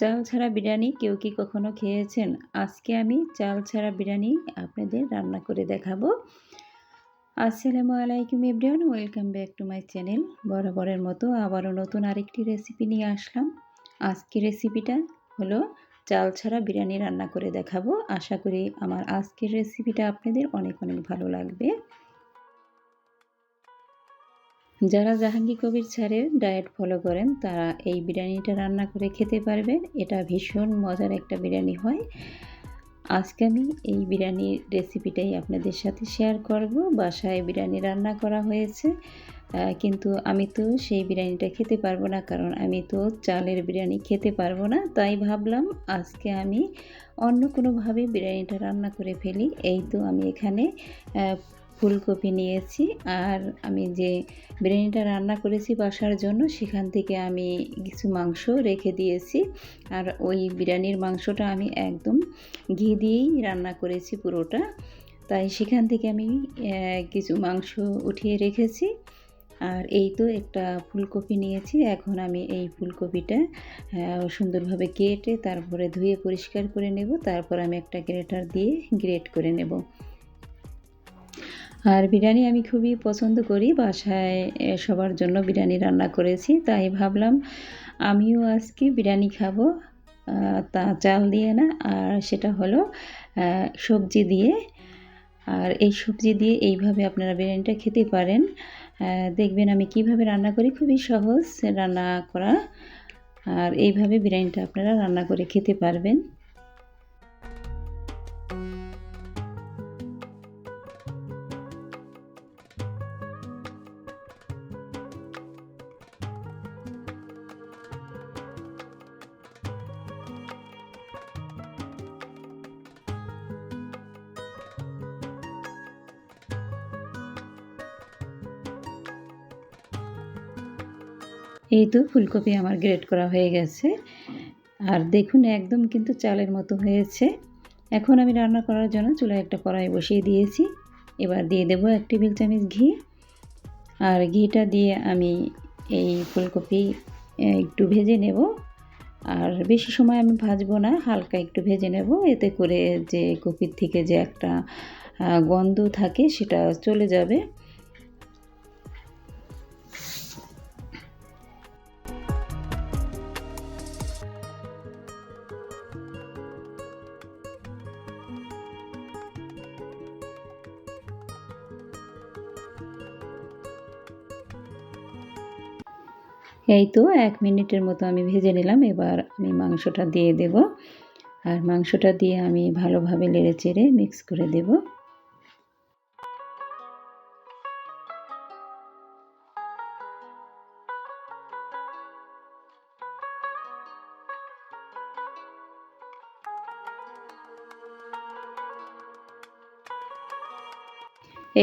চাল ছাড়া বিরিয়ানি কেউ কি কখনো খেয়েছেন? আজকে আমি চাল ছাড়া বিরিয়ানি আপনাদের রান্না করে দেখাবো। আসসালামু আলাইকুম everyone, welcome back to my channel. বরাবরের মতো আবারও নতুন আরেকটি রেসিপি নিয়ে আসলাম। আজকের রেসিপিটা হলো চাল ছাড়া বিরিয়ানি রান্না করে দেখাবো। আশা করি আমার আজকের রেসিপিটা আপনাদের অনেক অনেক ভালো লাগবে। যারা জাহাঙ্গীর কবির স্যারের ডায়েট ফলো করেন তারা এই বিরিয়ানিটা রান্না করে খেতে পারবেন। এটা ভীষণ মজার একটা বিরিয়ানি হয়। আজকে আমি এই বিরিয়ানির রেসিপিটাই আপনাদের সাথে শেয়ার করব। বাসায় বিরিয়ানি রান্না করা হয়েছে, কিন্তু আমি তো সেই বিরিয়ানিটা খেতে পারবো না, কারণ আমি তো চালের বিরিয়ানি খেতে পারবো না। তাই ভাবলাম আজকে আমি অন্য কোনোভাবে বিরিয়ানিটা রান্না করে ফেলি। এই তো আমি এখানে ফুলকপি নিয়েছি, আর আমি যে বিরিয়ানিটা রান্না করেছি বাসার জন্য সেখান থেকে আমি কিছু মাংস রেখে দিয়েছি। আর ওই বিরিয়ানির মাংসটা আমি একদম ঘি দিয়েই রান্না করেছি পুরোটা, তাই সেখান থেকে আমি কিছু মাংস উঠিয়ে রেখেছি। আর এই তো একটা ফুলকপি নিয়েছি। এখন আমি এই ফুলকপিটা সুন্দরভাবে কেটে তারপরে ধুয়ে পরিষ্কার করে নেব। তারপর আমি একটা গ্রেটার দিয়ে গ্রেট করে নেব। আর বিরিয়ানি আমি খুবই পছন্দ করি, বাসায় সবার জন্য বিরিয়ানি রান্না করেছি। তাই ভাবলাম আমিও আজকে বিরিয়ানি খাবো, তা চাল দিয়ে না, আর সেটা হলো সবজি দিয়ে। আর এই সবজি দিয়ে এইভাবে আপনারা বিরিয়ানিটা খেতে পারেন। দেখবেন আমি কিভাবে রান্না করি, খুবই সহজ রান্না করা। আর এইভাবে বিরিয়ানিটা আপনারা রান্না করে খেতে পারবেন। এই তো ফুলকপি আমার গ্রেট করা হয়ে গেছে। আর দেখুন একদম কিন্তু চালের মতো হয়েছে। এখন আমি রান্না করার জন্য চুলায় একটা কড়াই বসিয়ে দিয়েছি। এবার দিয়ে দেবো 1 টেবিল চামচ ঘি। আর ঘিটা দিয়ে আমি এই ফুলকপি একটু ভেজে নেব। আর বেশি সময় আমি ভাজবো না, হালকা একটু ভেজে নেব। এতে করে যে কপির থেকে যে একটা গন্ধ থাকে সেটা চলে যাবে। এই তো 1 মিনিটের মতো আমি ভেজে নিলাম। এবার আমি মাংসটা দিয়ে দেব। আর মাংসটা দিয়ে আমি ভালোভাবে নেড়েচেড়ে মিক্স করে দেব।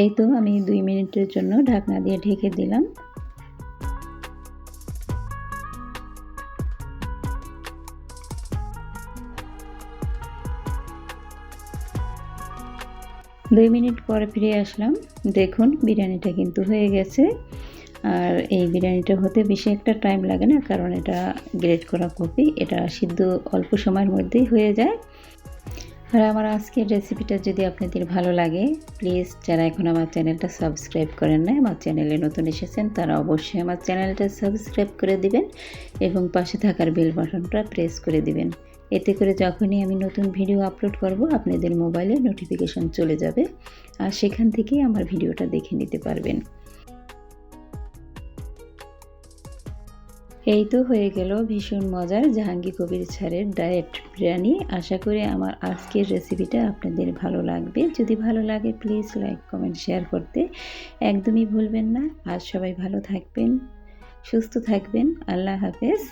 এই তো আমি 2 মিনিটের জন্য ঢাকনা দিয়ে ঢেকে দিলাম। দুই মিনিট পরে ফিরে আসলাম। দেখুন বিরিয়ানিটা কিন্তু হয়ে গেছে। আর এই বিরিয়ানিটা হতে বেশি একটা টাইম লাগে না, কারণ এটা গ্রেট করা কপি, এটা সিদ্ধ অল্প সময়ের মধ্যেই হয়ে যায়। আর আমার আজকের রেসিপিটা যদি আপনাদের ভালো লাগে, প্লিজ যারা এখন আমার চ্যানেলটা সাবস্ক্রাইব করেন নাই, আমার চ্যানেলে নতুন এসেছেন, তারা অবশ্যই আমার চ্যানেলটা সাবস্ক্রাইব করে দিবেন এবং পাশে থাকার বেল বাটনটা প্রেস করে দিবেন। এতে করে যখনই আমি নতুন ভিডিও আপলোড করব আপনাদের মোবাইলে নোটিফিকেশন চলে যাবে, আর সেখান থেকেই আমার ভিডিওটা দেখে নিতে পারবেন। এই তো হয়ে গেল ভীষণ মজার জাহাঙ্গীর কবির স্যারের ডায়েট বিরিয়ানি। আশা করি আমার আজকের রেসিপিটা আপনাদের ভালো লাগবে। যদি ভালো লাগে প্লিজ লাইক, কমেন্ট, শেয়ার করতে একদমই ভুলবেন না। আর সবাই ভালো থাকবেন, সুস্থ থাকবেন। আল্লাহ হাফেজ।